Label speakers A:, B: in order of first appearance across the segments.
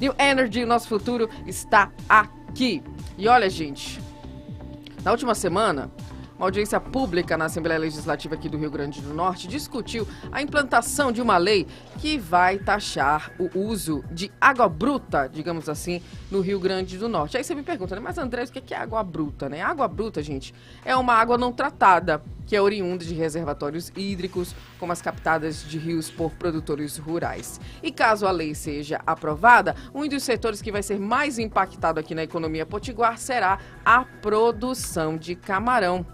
A: New Energy, o nosso futuro está aqui. E olha, gente, na última semana, uma audiência pública na Assembleia Legislativa aqui do Rio Grande do Norte discutiu a implantação de uma lei que vai taxar o uso de água bruta, digamos assim, no Rio Grande do Norte. Aí você me pergunta, né? Mas André, o que é água bruta, né? Água bruta, gente, é uma água não tratada, que é oriunda de reservatórios hídricos, como as captadas de rios por produtores rurais. E caso a lei seja aprovada, um dos setores que vai ser mais impactado aqui na economia potiguar será a produção de camarão.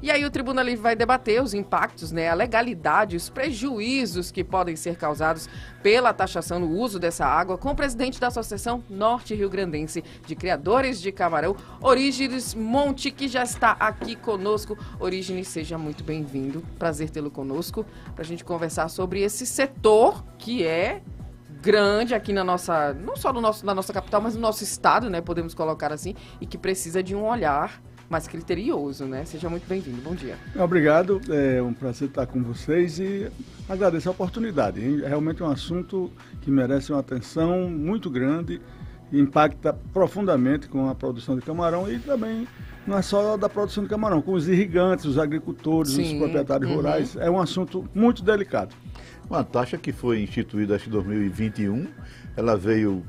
A: E aí o Tribunal vai debater os impactos, né, a legalidade, os prejuízos que podem ser causados pela taxação no uso dessa água com o presidente da Associação Norte Rio Grandense de Criadores de Camarão, Orígenes Monte, que já está aqui conosco. Orígenes, seja muito bem-vindo. Prazer tê-lo conosco para a gente conversar sobre esse setor que é grande aqui na nossa, não só na nossa capital, mas no nosso estado, né, podemos colocar assim, e que precisa de um olhar mais criterioso, né? Seja muito bem-vindo. Bom dia.
B: Obrigado, é um prazer estar com vocês e agradeço a oportunidade. É realmente um assunto que merece uma atenção muito grande e impacta profundamente com a produção de camarão e também não é só da produção de camarão, com os irrigantes, os agricultores, os proprietários rurais. É um assunto muito delicado.
C: Uma taxa que foi instituída em 2021, ela veio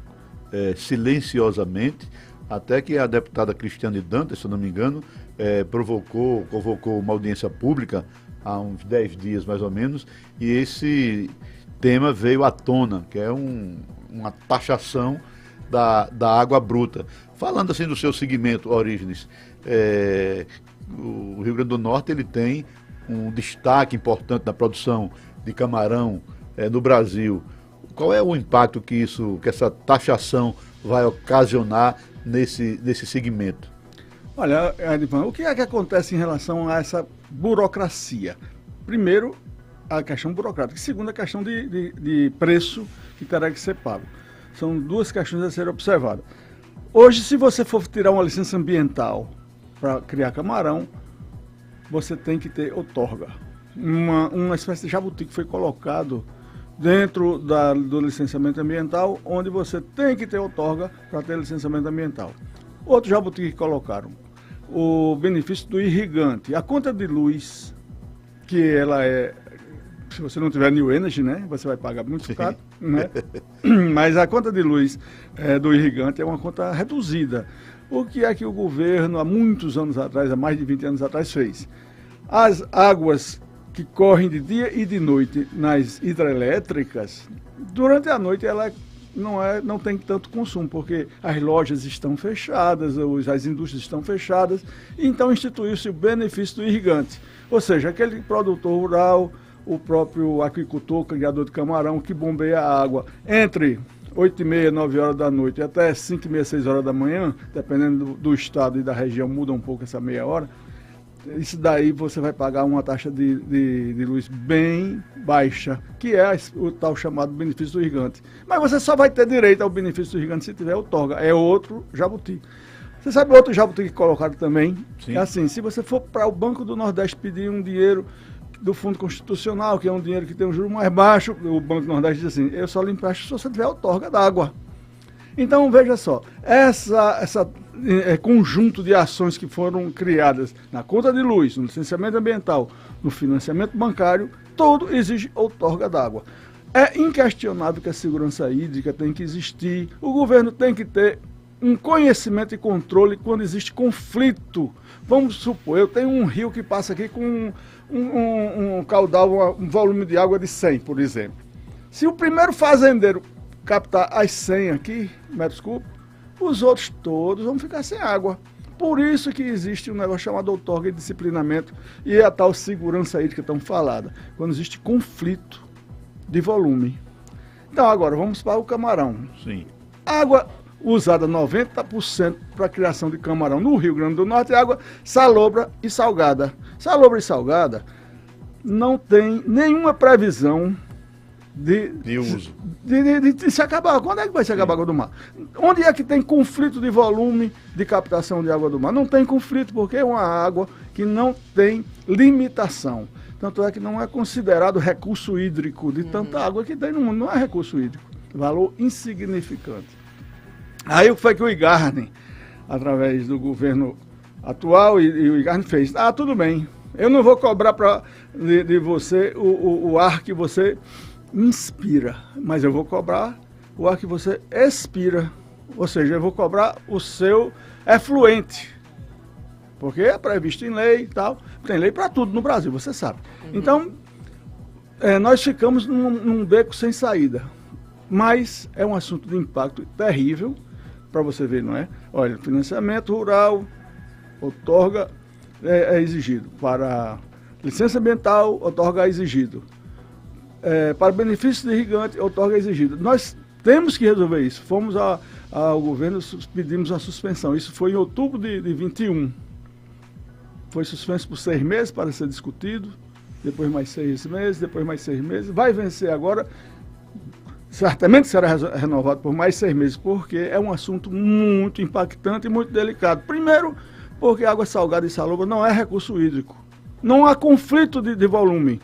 C: silenciosamente, até que a deputada Cristiane Dantas, se eu não me engano, convocou uma audiência pública há uns 10 dias mais ou menos, e esse tema veio à tona, que é uma taxação da água bruta. Falando assim do seu segmento, Orígenes, o Rio Grande do Norte ele tem um destaque importante na produção de camarão no Brasil. Qual é o impacto que essa taxação vai ocasionar nesse segmento?
B: Olha, Edivan, o que é que acontece em relação a essa burocracia? Primeiro, a questão burocrática. Segundo, a questão de preço que terá que ser pago. São duas questões a serem observadas. Hoje, se você for tirar uma licença ambiental para criar camarão, você tem que ter outorga. Uma espécie de jabuti que foi colocado dentro do licenciamento ambiental, onde você tem que ter outorga para ter licenciamento ambiental. Outro jabuti que colocaram, o benefício do irrigante. A conta de luz, que ela se você não tiver New Energy, né, você vai pagar muito caro, né? Mas a conta de luz do irrigante é uma conta reduzida. O que é que o governo, há muitos anos atrás, há mais de 20 anos atrás, fez? As águas que correm de dia e de noite nas hidrelétricas, durante a noite ela não tem tanto consumo, porque as lojas estão fechadas, as indústrias estão fechadas, então instituiu-se o benefício do irrigante. Ou seja, aquele produtor rural, o próprio aquicultor, criador de camarão, que bombeia a água entre 8h30, 9 horas da noite até 5h30, 6 horas da manhã, dependendo do estado e da região, muda um pouco essa meia hora. Isso daí você vai pagar uma taxa de luz bem baixa, que é o tal chamado benefício do irrigante. Mas você só vai ter direito ao benefício do irrigante se tiver outorga. É outro jabuti. Você sabe outro jabuti que colocaram também? Sim. É assim, se você for para o Banco do Nordeste pedir um dinheiro do Fundo Constitucional, que é um dinheiro que tem um juro mais baixo, o Banco do Nordeste diz assim, eu só lhe empresto se você tiver outorga d'água. Então, veja só, essa conjunto de ações que foram criadas na conta de luz, no licenciamento ambiental, no financiamento bancário, tudo exige outorga d'água. É inquestionável que a segurança hídrica tem que existir, o governo tem que ter um conhecimento e controle quando existe conflito. Vamos supor, eu tenho um rio que passa aqui com um caudal, um volume de água de 100, por exemplo. Se o primeiro fazendeiro captar as 100 aqui, metros cúbicos, os outros todos vão ficar sem água. Por isso que existe um negócio chamado outorga e disciplinamento e a tal segurança hídrica tão falada, quando existe conflito de volume. Então agora, vamos para o camarão.
C: Sim.
B: Água usada 90% para a criação de camarão no Rio Grande do Norte é água salobra e salgada. Salobra e salgada não tem nenhuma previsão de
C: uso.
B: De se acabar. Quando é que vai se acabar a água do mar? Onde é que tem conflito de volume de captação de água do mar? Não tem conflito, porque é uma água que não tem limitação. Tanto é que não é considerado recurso hídrico de tanta água que tem no mundo. Não é recurso hídrico. Valor insignificante. Aí o que foi que o Igarni, através do governo atual, e o Igarni fez? Tudo bem, eu não vou cobrar de você o ar que você inspira, mas eu vou cobrar o ar que você expira. Ou seja, eu vou cobrar o seu efluente. Porque é previsto em lei e tal. Tem lei para tudo no Brasil, você sabe. Então, nós ficamos num beco sem saída. Mas é um assunto de impacto terrível, para você ver, não é? Olha, financiamento rural, outorga é exigido. Para licença ambiental, outorga é exigido. Para benefício de irrigante, outorga é exigido. Nós temos que resolver isso. Fomos ao governo, pedimos a suspensão. Isso foi em outubro de 21. Foi suspenso por 6 meses para ser discutido, depois mais 6 meses, depois mais 6 meses. Vai vencer agora, certamente será renovado por mais 6 meses, porque é um assunto muito impactante e muito delicado. Primeiro, porque água salgada e salobra não é recurso hídrico. Não há conflito de volume.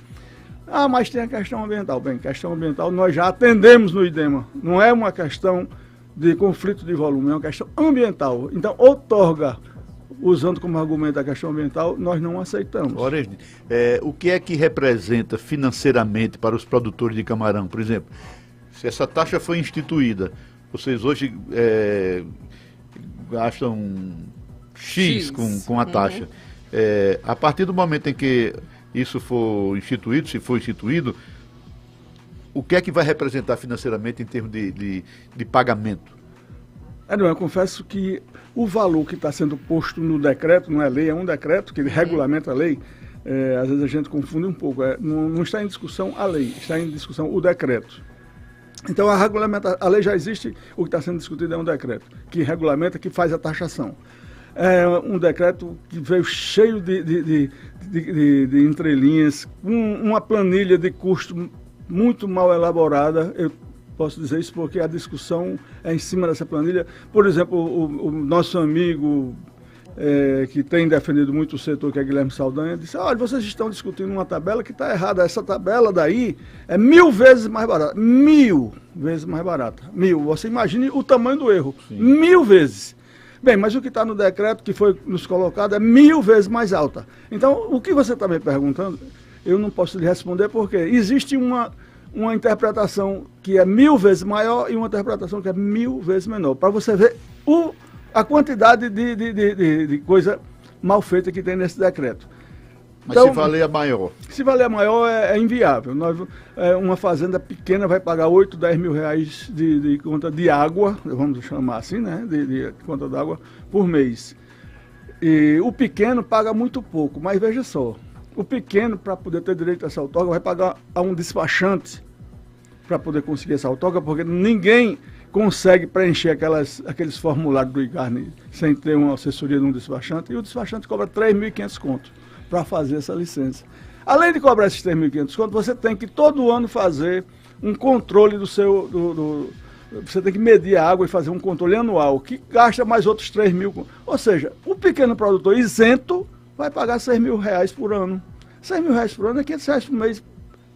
B: Mas tem a questão ambiental. Bem, questão ambiental nós já atendemos no IDEMA. Não é uma questão de conflito de volume, é uma questão ambiental. Então, outorga, usando como argumento a questão ambiental, nós não aceitamos.
C: Oresne, o que é que representa financeiramente para os produtores de camarão? Por exemplo, se essa taxa foi instituída, vocês hoje gastam X com a taxa. A partir do momento em que isso for instituído, se for instituído, o que é que vai representar financeiramente em termos de pagamento?
B: Eu confesso que o valor que está sendo posto no decreto, não é lei, é um decreto que regulamenta a lei, às vezes a gente confunde um pouco. Não está em discussão a lei, está em discussão o decreto. Então a lei já existe, o que está sendo discutido é um decreto que regulamenta, que faz a taxação. É um decreto que veio cheio de entrelinhas, uma planilha de custo muito mal elaborada. Eu posso dizer isso porque a discussão é em cima dessa planilha. Por exemplo, o nosso amigo que tem defendido muito o setor, que é Guilherme Saldanha, disse: olha, vocês estão discutindo uma tabela que está errada. Essa tabela daí é 1000 vezes mais barata. 1000 vezes mais barata. 1000. Você imagine o tamanho do erro. Sim. 1000 vezes. Bem, mas o que está no decreto que foi nos colocado é 1000 vezes mais alta. Então, o que você está me perguntando, eu não posso lhe responder porque existe uma interpretação que é 1000 vezes maior e uma interpretação que é 1000 vezes menor. Para você ver a quantidade de coisa mal feita que tem nesse decreto.
C: Mas então, se valer a maior?
B: Se valer a maior é inviável. Uma fazenda pequena vai pagar 8, 10 mil reais de conta de água, vamos chamar assim, né? De conta d'água por mês. E o pequeno paga muito pouco, mas veja só, o pequeno, para poder ter direito a essa outorga, vai pagar a um despachante para poder conseguir essa outorga, porque ninguém consegue preencher aqueles formulários do Igarni sem ter uma assessoria de um despachante, e o despachante cobra 3.500 contos para fazer essa licença. Além de cobrar esses 3.500 contos, você tem que todo ano fazer um controle do seu... você tem que medir a água e fazer um controle anual, que gasta mais outros 3 mil. Ou seja, o pequeno produtor isento vai pagar 6 mil reais por ano. 6 mil reais por ano é 500 reais por mês.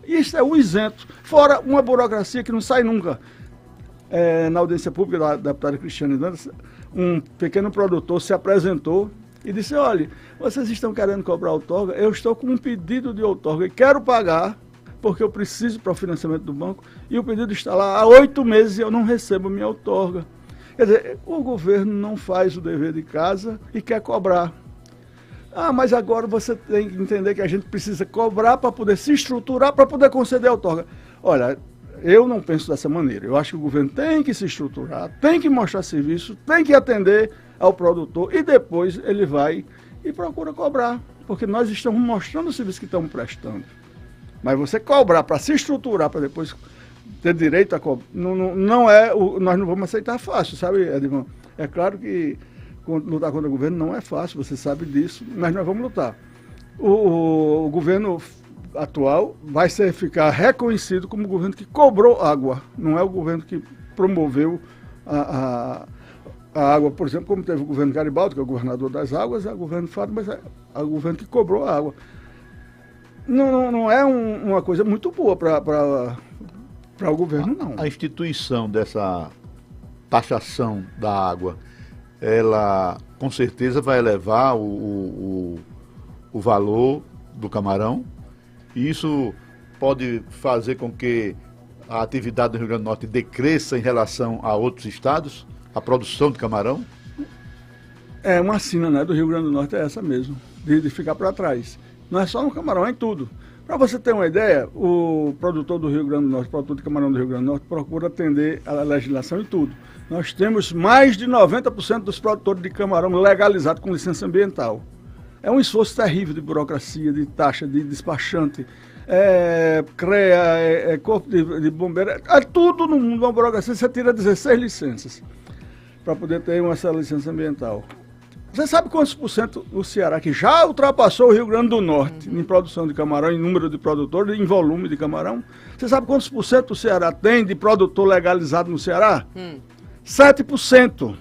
B: Isso é o isento. Fora uma burocracia que não sai nunca. Na audiência pública da deputada Cristiane Dantas, um pequeno produtor se apresentou e disse: olha, vocês estão querendo cobrar outorga, eu estou com um pedido de outorga e quero pagar, porque eu preciso para o financiamento do banco, e o pedido está lá há 8 meses e eu não recebo minha outorga. Quer dizer, o governo não faz o dever de casa e quer cobrar. Mas agora você tem que entender que a gente precisa cobrar para poder se estruturar, para poder conceder a outorga. Olha, eu não penso dessa maneira. Eu acho que o governo tem que se estruturar, tem que mostrar serviço, tem que atender ao produtor e depois ele vai e procura cobrar, porque nós estamos mostrando o serviço que estamos prestando. Mas você cobrar para se estruturar, para depois ter direito a cobrar, nós não vamos aceitar fácil, sabe, Edvan? É claro que lutar contra o governo não é fácil, você sabe disso, mas nós vamos lutar. O governo atual vai ficar reconhecido como o governo que cobrou água, não é o governo que promoveu a água, por exemplo, como teve o governo Garibaldi, que é o governador das águas, é o governo Fábio, mas é o governo que cobrou a água. Não é uma coisa muito boa para o governo, não.
C: A instituição dessa taxação da água, ela com certeza vai elevar o valor do camarão, e isso pode fazer com que a atividade do Rio Grande do Norte decresça em relação a outros estados, a produção de camarão?
B: É, uma sina, né, do Rio Grande do Norte é essa mesmo, de ficar para trás. Não é só no camarão, é em tudo. Para você ter uma ideia, o produtor do Rio Grande do Norte, o produtor de camarão do Rio Grande do Norte, procura atender a legislação e tudo. Nós temos mais de 90% dos produtores de camarão legalizados com licença ambiental. É um esforço terrível de burocracia, de taxa, de despachante, CREA, corpo de bombeiro, é tudo no mundo, uma burocracia. Você tira 16 licenças para poder ter essa licença ambiental. Você sabe quantos por cento o Ceará, que já ultrapassou o Rio Grande do Norte em produção de camarão, em número de produtores, em volume de camarão? Você sabe quantos por cento o Ceará tem de produtor legalizado no Ceará? 7%.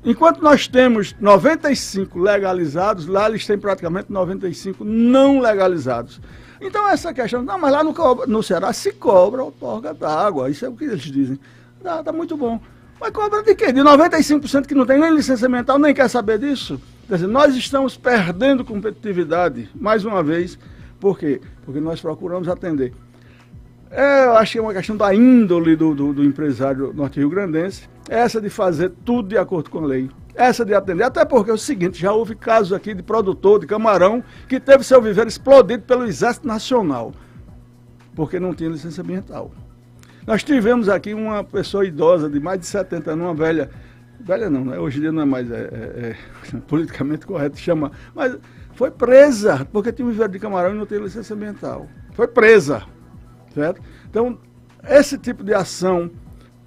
B: Enquanto nós temos 95 legalizados, lá eles têm praticamente 95 não legalizados. Então essa questão, não, mas lá no Ceará se cobra outorga d'água, isso é o que eles dizem. Tá muito bom. Mas cobra de quê? De 95% que não tem nem licença ambiental, nem quer saber disso? Quer dizer, nós estamos perdendo competitividade, mais uma vez. Por quê? Porque nós procuramos atender. Eu acho que é uma questão da índole do empresário norte-rio-grandense, essa de fazer tudo de acordo com a lei, essa de atender. Até porque é o seguinte, já houve casos aqui de produtor de camarão que teve seu viveiro explodido pelo Exército Nacional, porque não tinha licença ambiental. Nós tivemos aqui uma pessoa idosa de mais de 70 anos, uma velha não, né? Hoje em dia não é mais politicamente correto, chama, mas foi presa, porque tinha um viveiro de camarão e não tem licença ambiental. Foi presa, certo? Então, esse tipo de ação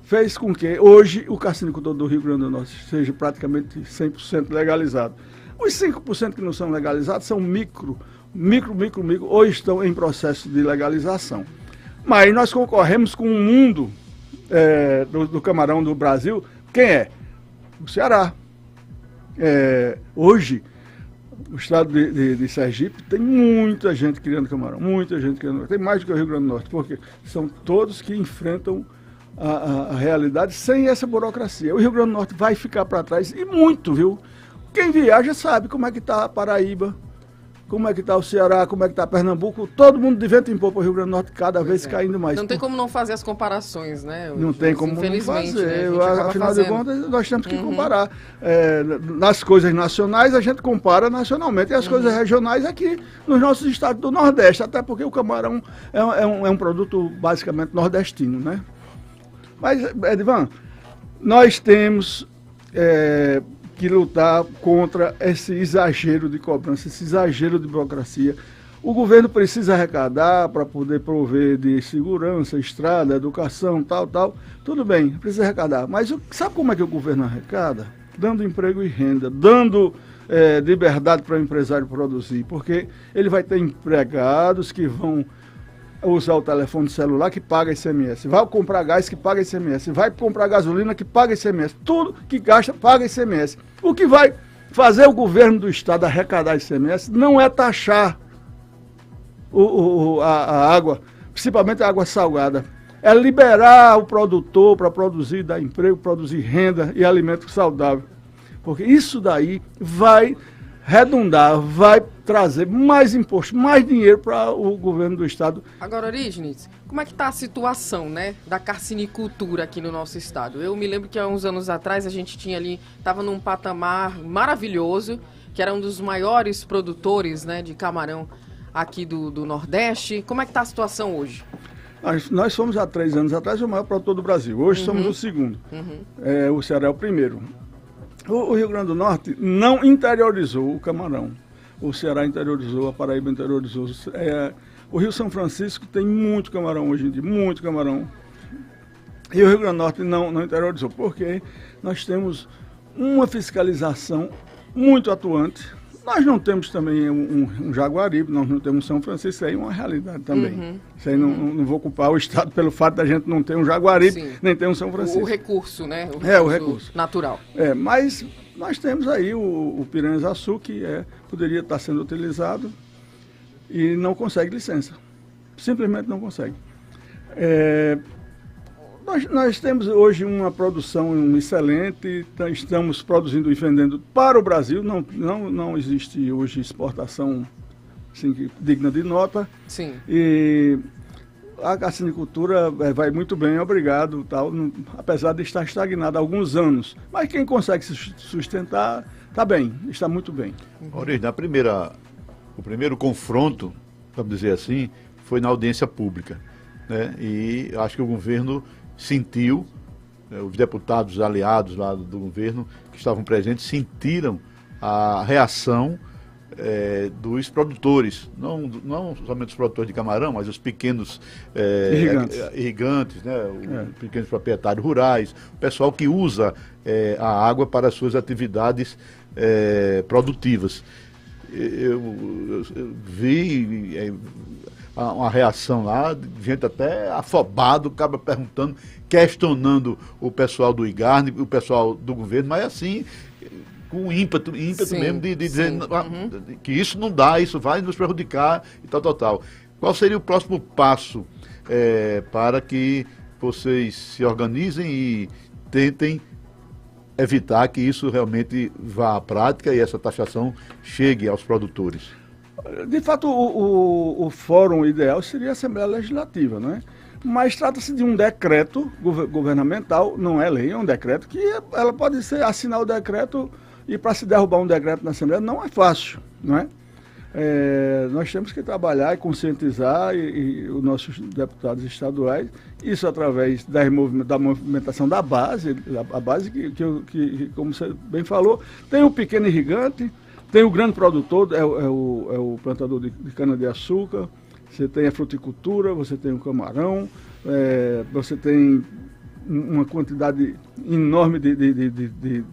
B: fez com que hoje o cassinicultor do Rio Grande do Norte seja praticamente 100% legalizado. Os 5% que não são legalizados são micro, ou estão em processo de legalização. Mas nós concorremos com o mundo do camarão do Brasil. Quem é? O Ceará. Hoje, o estado de Sergipe tem muita gente criando camarão, muita gente criando. Tem mais do que o Rio Grande do Norte, porque são todos que enfrentam a realidade sem essa burocracia. O Rio Grande do Norte vai ficar para trás, e muito, viu? Quem viaja sabe como é que está a Paraíba, como é que está o Ceará, como é que está Pernambuco, todo mundo de vento em popa, o Rio Grande do Norte cada vez caindo mais.
A: Não tem como não fazer as comparações, né?
B: Não tem como não fazer,
A: né?
B: Afinal de contas nós temos que comparar. Nas coisas nacionais a gente compara nacionalmente, e as coisas regionais aqui nos nossos estados do Nordeste, até porque o camarão é um produto basicamente nordestino, né? Mas, Edivan, nós temos que lutar contra esse exagero de cobrança, esse exagero de burocracia. O governo precisa arrecadar para poder prover de segurança, estrada, educação, tal. Tudo bem, precisa arrecadar. Mas sabe como é que o governo arrecada? Dando emprego e renda, dando liberdade para o empresário produzir. Porque ele vai ter empregados que vão usar o telefone celular que paga ICMS, vai comprar gás que paga ICMS, vai comprar gasolina que paga ICMS, tudo que gasta paga ICMS. O que vai fazer o governo do estado arrecadar ICMS não é taxar a água, principalmente a água salgada, é liberar o produtor para produzir, dar emprego, produzir renda e alimento saudável, porque isso daí vai redundar, vai trazer mais imposto, mais dinheiro para o governo do estado.
A: Agora, Orígenes, como é que está a situação, né, da carcinicultura aqui no nosso estado? Eu me lembro que há uns anos atrás a gente tinha ali, estava num patamar maravilhoso, que era um dos maiores produtores, né, de camarão aqui do Nordeste. Como é que está a situação hoje?
B: Nós fomos há 3 anos atrás o maior produtor do Brasil, hoje somos o segundo, o Ceará é o primeiro. O Rio Grande do Norte não interiorizou o camarão. O Ceará interiorizou, a Paraíba interiorizou. O Rio São Francisco tem muito camarão hoje em dia, muito camarão. E o Rio Grande do Norte não interiorizou, porque nós temos uma fiscalização muito atuante. Nós não temos também um Jaguaribe, nós não temos São Francisco, isso aí é uma realidade também. Isso aí não vou culpar o Estado pelo fato da gente não ter um Jaguaribe, nem ter um São Francisco.
A: O recurso, né?
B: O recurso
A: natural.
B: Mas nós temos aí o Piranha-Açu, que poderia estar sendo utilizado e não consegue licença. Simplesmente não consegue. Nós temos hoje uma produção excelente, estamos produzindo e vendendo para o Brasil, não existe hoje exportação assim, digna de nota.
A: Sim.
B: E a carcinicultura vai muito bem, obrigado, tal, apesar de estar estagnada há alguns anos. Mas quem consegue se sustentar, está bem, está muito bem.
C: Maurício, o primeiro confronto, vamos dizer assim, foi na audiência pública, né? E acho que o governo sentiu, os deputados aliados lá do governo que estavam presentes sentiram a reação dos produtores, não somente os produtores de camarão, mas os pequenos irrigantes, né? Os pequenos proprietários rurais, o pessoal que usa a água para as suas atividades produtivas. Eu vi uma reação lá, gente até afobado, acaba perguntando, questionando o pessoal do IGARNE, o pessoal do governo, mas assim, com ímpeto sim, mesmo de dizer que isso não dá, isso vai nos prejudicar e tal. Qual seria o próximo passo para que vocês se organizem e tentem evitar que isso realmente vá à prática e essa taxação chegue aos produtores?
B: De fato, o fórum ideal seria a Assembleia Legislativa, né? Mas trata-se de um decreto governamental, não é lei, é um decreto que ela pode assinar o decreto e para se derrubar um decreto na Assembleia não é fácil, não é? Nós temos que trabalhar e conscientizar e os nossos deputados estaduais, isso através da movimentação da base, a base que, como você bem falou, tem o pequeno irrigante, tem o grande produtor, é o plantador de cana-de-açúcar, você tem a fruticultura, você tem o camarão, você tem uma quantidade enorme de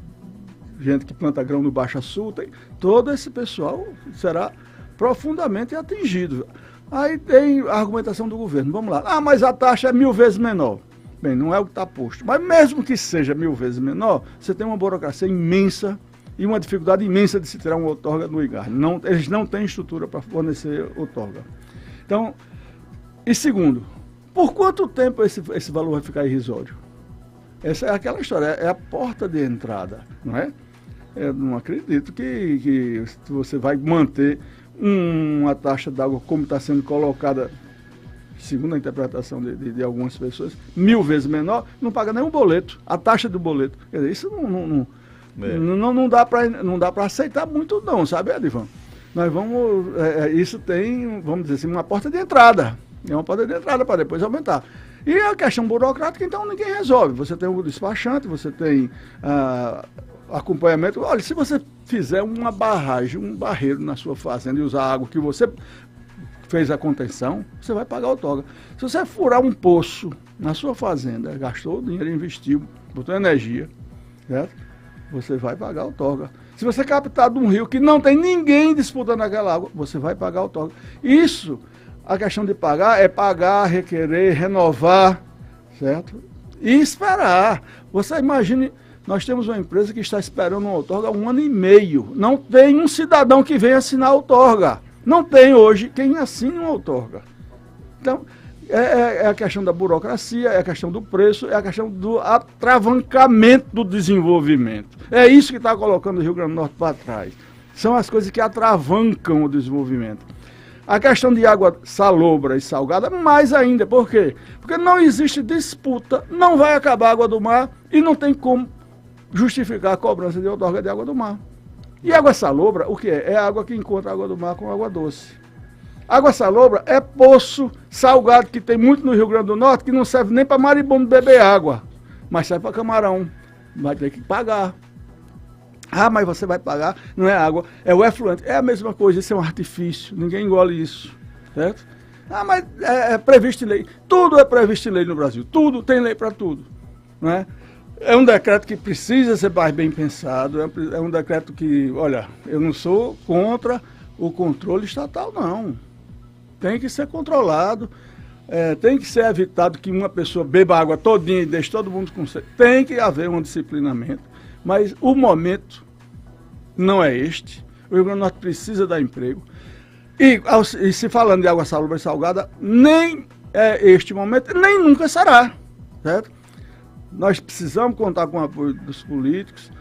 B: gente que planta grão no Baixo Sul, todo esse pessoal será profundamente atingido. Aí tem a argumentação do governo, vamos lá, mas a taxa é 1000 vezes menor. Bem, não é o que está posto, mas mesmo que seja 1000 vezes menor, você tem uma burocracia imensa e uma dificuldade imensa de se tirar uma outorga no IGARNE. Eles não têm estrutura para fornecer outorga. Então, e segundo, por quanto tempo esse valor vai ficar irrisório? Essa é aquela história, é a porta de entrada, não é? Eu não acredito que você vai manter uma taxa d'água como está sendo colocada, segundo a interpretação de algumas pessoas, 1000 vezes menor, não paga nenhum boleto, a taxa do boleto. Quer dizer, isso não dá para aceitar muito não, sabe, Edivan? Nós vamos, isso tem, vamos dizer assim, uma porta de entrada. É uma porta de entrada para depois aumentar. E a questão burocrática, então, ninguém resolve. Você tem o despachante, você tem acompanhamento. Olha, se você fizer uma barragem, um barreiro na sua fazenda e usar a água que você fez a contenção, você vai pagar outorga. Se você furar um poço na sua fazenda, gastou dinheiro, investiu, botou energia, certo? Você vai pagar outorga. Se você captar de um rio que não tem ninguém disputando aquela água, você vai pagar outorga. Isso, a questão de pagar é pagar, requerer, renovar, certo? E esperar. Você imagine, nós temos uma empresa que está esperando uma outorga há 1 ano e meio. Não tem um cidadão que venha assinar a outorga. Não tem hoje quem assine uma outorga. Então, é a questão da burocracia, é a questão do preço, é a questão do atravancamento do desenvolvimento. É isso que está colocando o Rio Grande do Norte para trás. São as coisas que atravancam o desenvolvimento. A questão de água salobra e salgada, mais ainda. Por quê? Porque não existe disputa, não vai acabar a água do mar e não tem como justificar a cobrança de outorga de água do mar. E água salobra, o que é? É a água que encontra a água do mar com água doce. Água salobra é poço salgado que tem muito no Rio Grande do Norte, que não serve nem para marimbondo beber água, mas serve para camarão. Vai ter que pagar. Mas você vai pagar, não é água, é o efluente. É a mesma coisa, isso é um artifício, ninguém engole isso, certo? Mas é previsto em lei. Tudo é previsto em lei no Brasil, tudo, tem lei para tudo, não é? É um decreto que precisa ser mais bem pensado, é um decreto que, olha, eu não sou contra o controle estatal, não. Tem que ser controlado, tem que ser evitado que uma pessoa beba água todinha e deixe todo mundo com sede. Tem que haver um disciplinamento, mas o momento não é este. O Rio Grande do Norte precisa dar emprego. E se falando de água salobra e salgada, nem é este momento, nem nunca será, certo? Nós precisamos contar com o apoio dos políticos,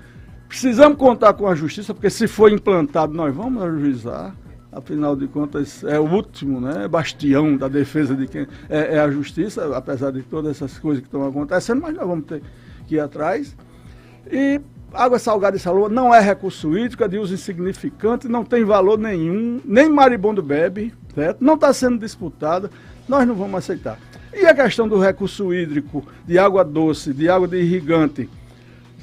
B: precisamos contar com a justiça, porque se for implantado, nós vamos ajuizar. Afinal de contas, é o último, né, bastião da defesa de quem é a justiça, apesar de todas essas coisas que estão acontecendo, mas nós vamos ter que ir atrás. E água salgada e salobra não é recurso hídrico, é de uso insignificante, não tem valor nenhum, nem maribondo bebe, certo? Não está sendo disputada, nós não vamos aceitar. E a questão do recurso hídrico, de água doce, de água de irrigante,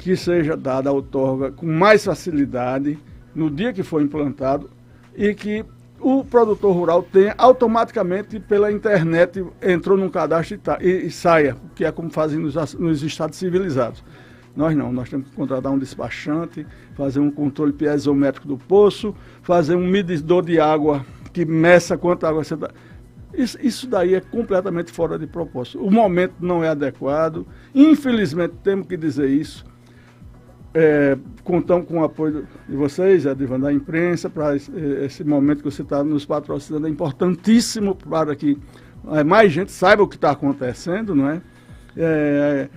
B: que seja dada à outorga com mais facilidade no dia que for implantado, e que o produtor rural tenha automaticamente pela internet, entrou num cadastro e saia, que é como fazem nos estados civilizados. Nós não, nós temos que contratar um despachante, fazer um controle piezométrico do poço, fazer um medidor de água que meça quanta água você dá. Isso daí é completamente fora de propósito. O momento não é adequado, infelizmente temos que dizer isso. Contamos com o apoio de vocês, da imprensa, para esse momento que você está nos patrocinando. É importantíssimo para que mais gente saiba o que está acontecendo, não é?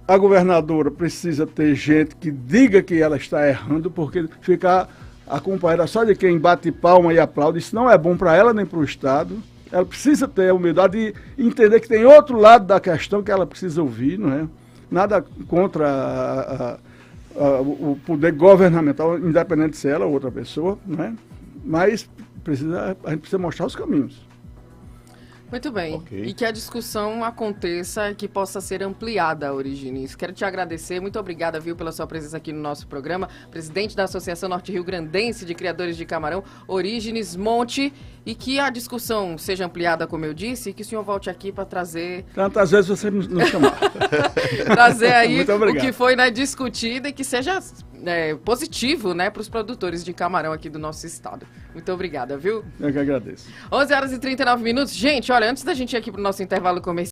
B: A governadora precisa ter gente que diga que ela está errando, porque ficar acompanhada só de quem bate palma e aplaude, isso não é bom para ela nem para o Estado. Ela precisa ter a humildade de entender que tem outro lado da questão que ela precisa ouvir, não é? Nada contra o poder governamental, independente de ser ela ou outra pessoa, né? Mas a gente precisa mostrar os caminhos.
A: Muito bem. Okay. E que a discussão aconteça e que possa ser ampliada, Origenes. Quero te agradecer. Muito obrigada, viu, pela sua presença aqui no nosso programa. Presidente da Associação Norte Rio Grandense de Criadores de Camarão, Origenes Monte. E que a discussão seja ampliada, como eu disse, e que o senhor volte aqui para trazer...
B: Tantas vezes você nos chamar.
A: Trazer aí o que foi, né, discutido e que seja positivo, né, para os produtores de camarão aqui do nosso estado. Muito obrigada, viu?
B: Eu que agradeço.
A: 11h39. Gente, olha, antes da gente ir aqui para o nosso intervalo comercial,